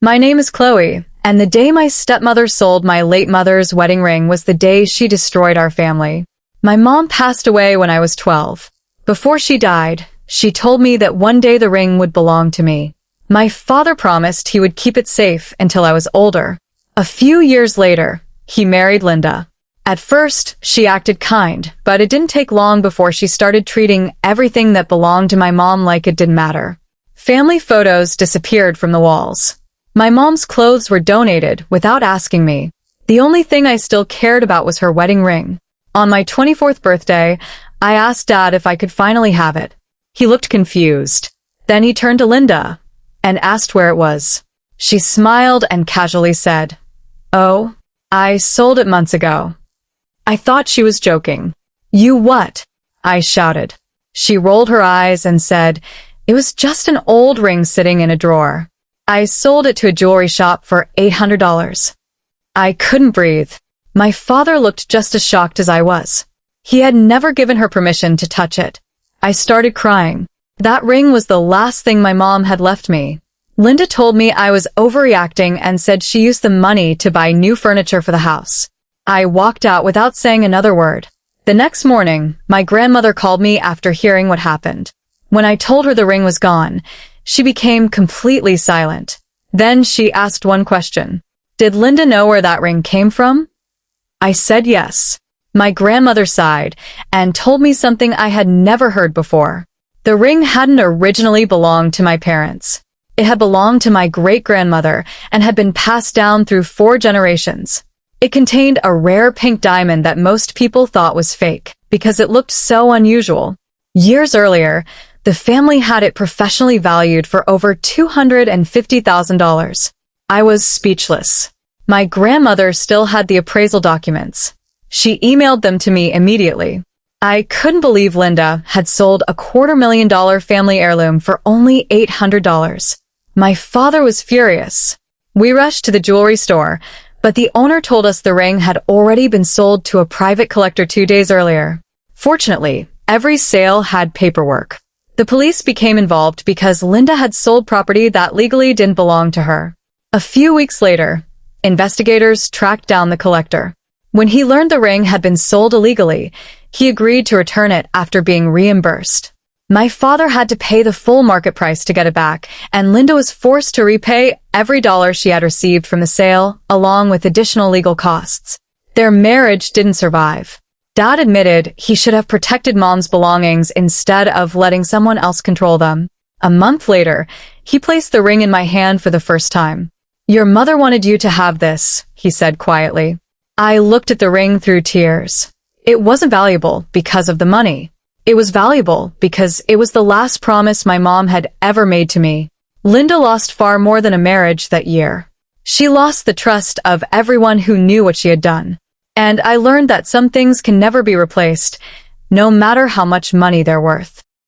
My name is Chloe, and the day my stepmother sold my late mother's wedding ring was the day she destroyed our family. My mom passed away when I was 12. Before she died, she told me that one day the ring would belong to me. My father promised he would keep it safe until I was older. A few years later, he married Linda. At first, she acted kind, but it didn't take long before she started treating everything that belonged to my mom like it didn't matter. Family photos disappeared from the walls. My mom's clothes were donated without asking me. The only thing I still cared about was her wedding ring. On my 24th birthday, I asked Dad if I could finally have it. He looked confused. Then he turned to Linda and asked where it was. She smiled and casually said, "Oh, I sold it months ago." I thought she was joking. "You what?" I shouted. She rolled her eyes and said, "It was just an old ring sitting in a drawer. I sold it to a jewelry shop for $800. I couldn't breathe. My father looked just as shocked as I was. He had never given her permission to touch it. I started crying. That ring was the last thing my mom had left me. Linda told me I was overreacting and said she used the money to buy new furniture for the house. I walked out without saying another word. The next morning, my grandmother called me after hearing what happened. When I told her the ring was gone, she became completely silent. Then she asked one question. Did Linda know where that ring came from? I said yes. My grandmother sighed and told me something I had never heard before. The ring hadn't originally belonged to my parents. It had belonged to my great-grandmother and had been passed down through 4 generations. It contained a rare pink diamond that most people thought was fake because it looked so unusual. Years earlier, the family had it professionally valued for over $250,000. I was speechless. My grandmother still had the appraisal documents. She emailed them to me immediately. I couldn't believe Linda had sold a $250,000 family heirloom for only $800. My father was furious. We rushed to the jewelry store, but the owner told us the ring had already been sold to a private collector 2 days earlier. Fortunately, every sale had paperwork. The police became involved because Linda had sold property that legally didn't belong to her. A few weeks later, investigators tracked down the collector. When he learned the ring had been sold illegally, he agreed to return it after being reimbursed. My father had to pay the full market price to get it back, and Linda was forced to repay every dollar she had received from the sale, along with additional legal costs. Their marriage didn't survive. Dad admitted he should have protected Mom's belongings instead of letting someone else control them. A month later, he placed the ring in my hand for the first time. "Your mother wanted you to have this," he said quietly. I looked at the ring through tears. It wasn't valuable because of the money. It was valuable because it was the last promise my mom had ever made to me. Linda lost far more than a marriage that year. She lost the trust of everyone who knew what she had done. And I learned that some things can never be replaced, no matter how much money they're worth.